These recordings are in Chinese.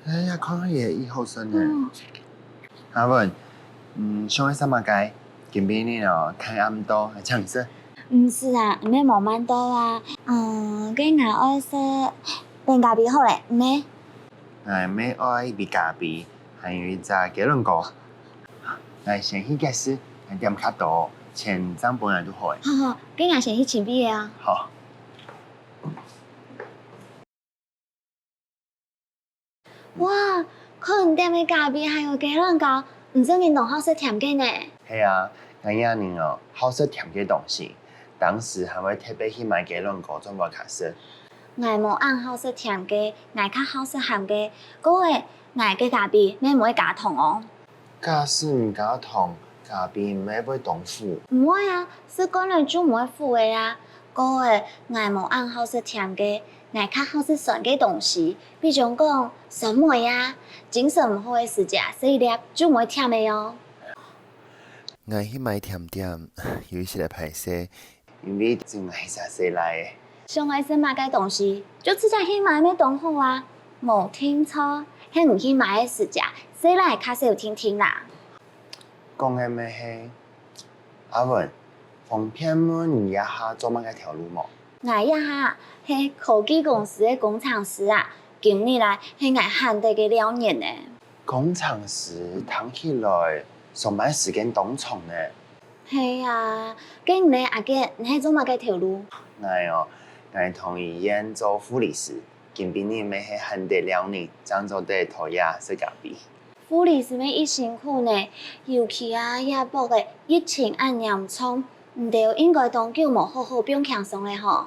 哎呀，看下也以后生呢。阿文，上海什么街？今边呢哦，看暗多还唱色。唔是啊，唔免忙蛮多啊。跟俺爱说变咖啡好嘞，唔免。哎，没爱比咖啡，还有一只鸡卵糕。来，先去解释，点卡多，钱账本来就好诶。好好，跟俺先去请毕业啊。好。哇，可能店的咖啡还有鸡卵糕，唔算运动好食甜嘅呢。系啊，俺亚宁哦，好食甜嘅东西，当时还会特别去买鸡卵糕做我卡食。我无按好食甜嘅，我较好食咸嘅。嗰个我嘅咖啡你唔会加糖哦。假使唔加糖，咖啡唔会会冻腐。唔会啊，是讲嚟就唔会腐嘅啊。嗰个我无按好食甜嘅，我较好食酸嘅东西，比如讲酸梅啊，精神唔好嘅时食食一粒就唔会甜嘅哦。我去买甜点，有一些来排泄，因为真系食食来嘅。上海生买嘅东西，就直接去买咩东好啊？冇听错，系唔去买嘅时食，食来卡少听听啦。讲嘅咩係？阿文，方便问一下做乜嘅条路冇？我一下系科技公司嘅工程师啊，今年来系我汉地嘅2年呢。工程师听起来上班时间当长呢。系啊，跟你阿姐，你系做乜嘅条路？我同医院做护理师，今边呢咪係很得2年，漳州地陶冶世界杯。护理师咩一辛苦呢？尤其啊，亚博嘅疫情咁严重，唔对应该当久冇好好变轻松嘅吼。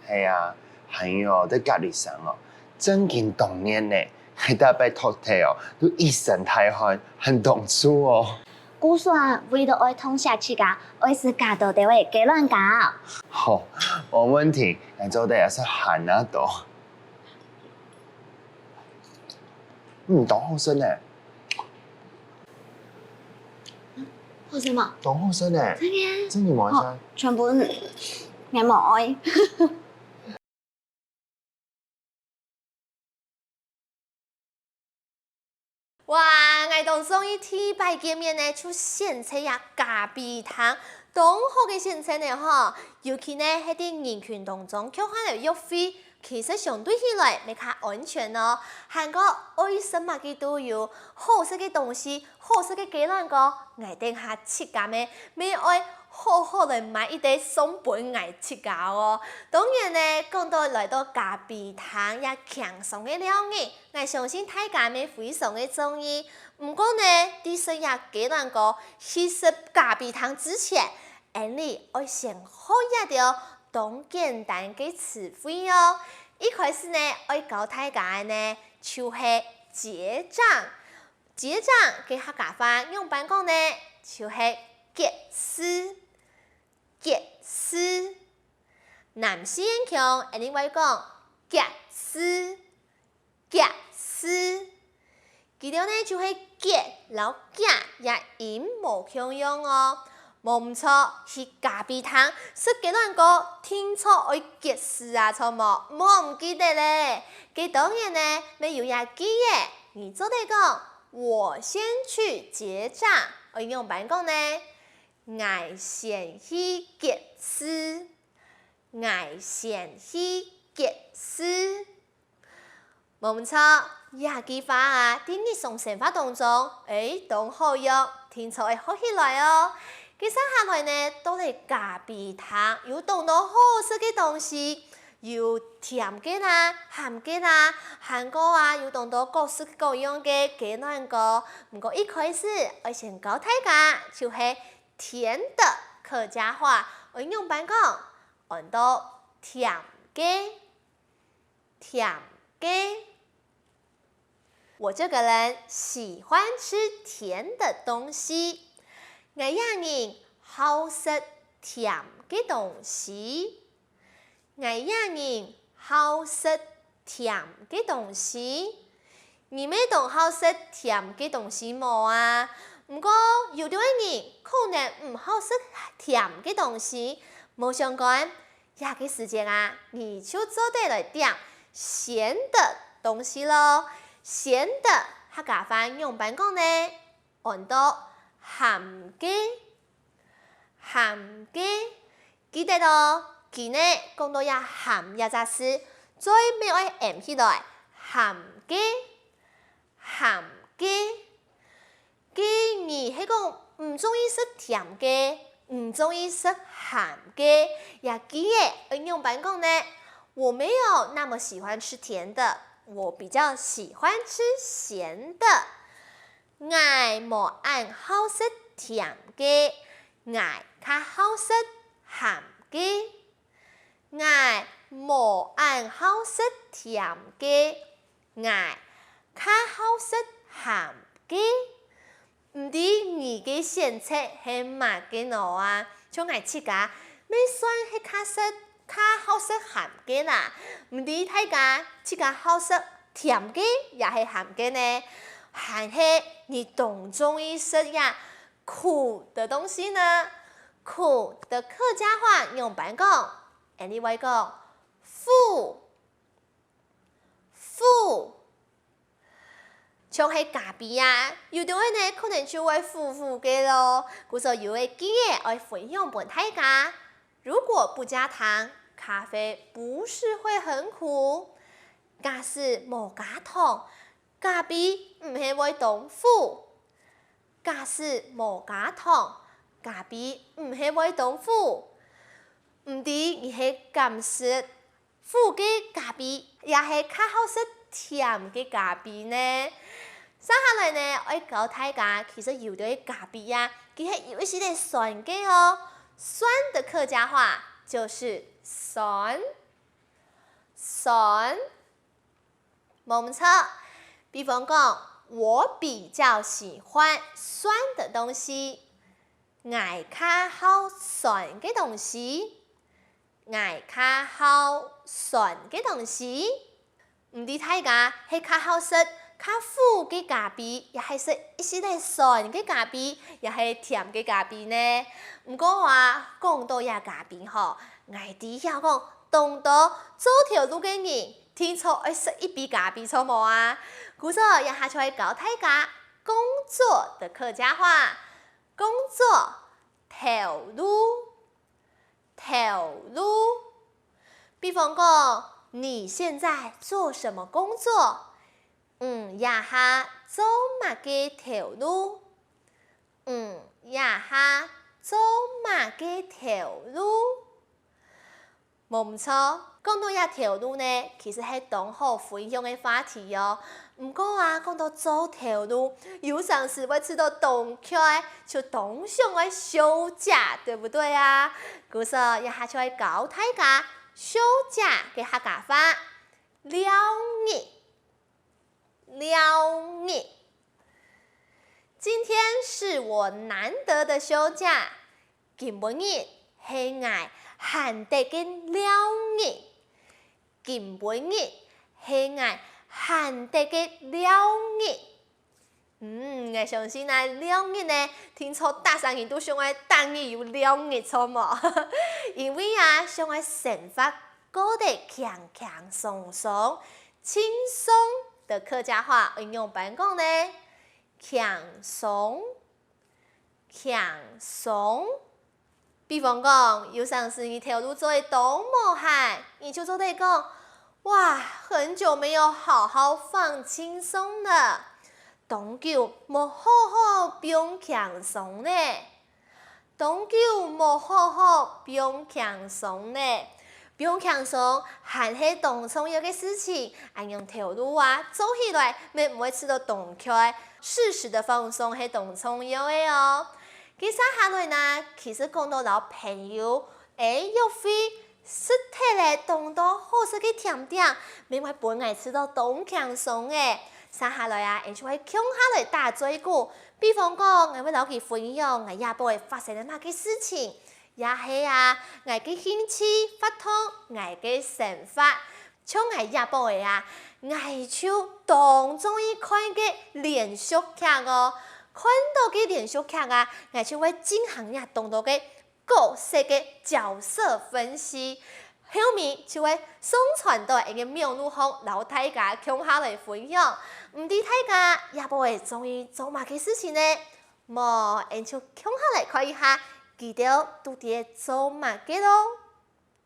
系啊，还有在隔离上哦，真见动念呢，系大摆托地哦，都一身大汗，很冻出哦。估算为咗爱通下去噶，爱是加到地位几乱搞。好，冇问题，我做得也是汗啊多。当好生呢，好什么？当好生呢，真嘅？真嘅冇好，全部眼冇爱。哇！我同上一天拜见面呢，就先测呀咖啡糖，当好嘅先测呢吼，尤其呢喺啲人群当中，却看到约会，其实相对起来咪较安全咯。韩国爱什么嘅都有，好食嘅东西，好食嘅鸡卵糕，我定下切价咩，咪爱好好来买一袋送本爱切价哦。当然呢，讲到来到咖啡糖也轻松嘅料理，我相信大家咪非常嘅中意。不过呢，啲食呀鸡卵糕去食咖啡糖之前，你要先学一条当简单嘅词汇哦。一开始呢，要教大家呢，就是结账。结账嘅客家话用办讲呢，就是结丝。结丝，男士英强，另外讲结丝，结丝，佢哋呢就是结，然后结也音无相用哦，冇唔错，是咖啡糖，食幾多人個聽錯愛結絲啊，錯冇？冇唔記得咧，佢當然呢，咪有也記嘅，你做得講，我先去結賬，我用辦講呢？我先去結絲，我先去結絲，冇唔錯，廿句話啊，喺日常生活當中，當好用，聽錯會學起來哦。其實下來呢，都係咖啡糖，有當到好食嘅東西，有甜嘅啦、鹹嘅啦，韓國啊有當到各式各樣嘅雞卵糕。不過一開始我先教大家，就係甜的客家話，我用版講，按到甜嘅，甜嘅。我這個人喜歡吃甜的東西。我也人好食甜嘅東西，我也人好食甜嘅東西。你咩都好食甜嘅東西冇啊？不過有啲人可能唔好食甜嘅東西，冇相干。廿個時間啊，你就做得來點鹹的東西咯。咸的客家话用版讲呢，按到鹹嘅，鹹嘅，記得咯。佢呢講到呀鹹一隻字，最尾要按起來，鹹嘅，鹹嘅。佢而係講唔中意食甜嘅，唔中意食鹹嘅，也記嘅用版講呢，我沒有那麼喜歡吃甜的，我比較喜歡吃鹹的。我無按好食甜嘅，我較好食鹹嘅。我無按好食甜嘅，我較好食鹹嘅。唔知你嘅選擇係乜嘅喏啊？像我自家，咪算係較好食鹹嘅啦。唔知大家自家好食甜嘅，也係鹹嘅呢？還是你仲中意食呀苦的東西呢？苦的客家話用白講，你會講苦，像係咖啡啊，有啲人呢可能就會苦嘅咯。故所有嘅經驗愛分享俾大家。如果不加糖，咖啡不是會很苦；假使冇加糖，咖啡唔係會當苦；假使冇加糖，咖啡唔係會當苦。唔知你係敢食苦嘅咖啡，也係較好食甜嘅咖啡呢？接下來呢，我教大家，其實有啲咖啡呀，佢係有一些酸嘅哦。酸的客家話就是酸，冇錯。比方講，我比較喜歡酸的東西，我較好酸嘅東西，我較好酸嘅東西。唔知大家係較好食較苦嘅咖啡，也係食一些酸嘅咖啡，也係甜嘅咖啡呢？唔過話講到呀咖啡嗬，我哋要講當到做條路嘅人，聽錯愛食一杯咖啡錯冇啊？故所也下出嚟教大家工作的客家話，工作條路。比方講，你現在做什麼工作？也下做乜嘅條路？也下做乜嘅條路？冇唔錯，講到一條路呢，其實係當好分享嘅話題哦。唔過啊，講到做條路，有陣時會吃到東區，就東上嘅休假，對不對啊？故所一下就嚟教大家休假嘅客家話，了日。今天是我難得的休假，今晡日係我難得嘅了日，今晡日係我難得嘅了日。我相信啊，了日呢，聽錯大聲人都想愛當日有了日錯冇？因為啊，想愛生活過得輕輕鬆鬆、輕鬆的客家話應用版講呢，輕鬆。比方講，有陣時你條路做得多麼嗨，你就做得講，哇，很久沒有好好放輕鬆了，當久冇好好變輕鬆呢，變輕鬆還係當重要嘅事情，用條路啊做起來，咪唔會吃到東區，適時的放鬆係當重要嘅哦。接下來呢，其實講到老朋友，又會實體咧當到好食嘅甜點，咪會本來吃到當輕鬆嘅。接下來啊，就會強下來打嘴鼓，比方講，我會老佢分享，我也不會發生乜嘅事情，也係啊，我嘅興趣發通，我嘅想法，像我也不會啊，我就當中意看嘅連續劇哦。看到嘅連續劇啊，我就會進行呀當到嘅角色嘅角色分析，後面就會上傳到一個網絡上，讓大家共下來分享。唔知大家也不會中意做乜嘅事情呢？冇，就共下來看一下，記得到底做乜嘅咯。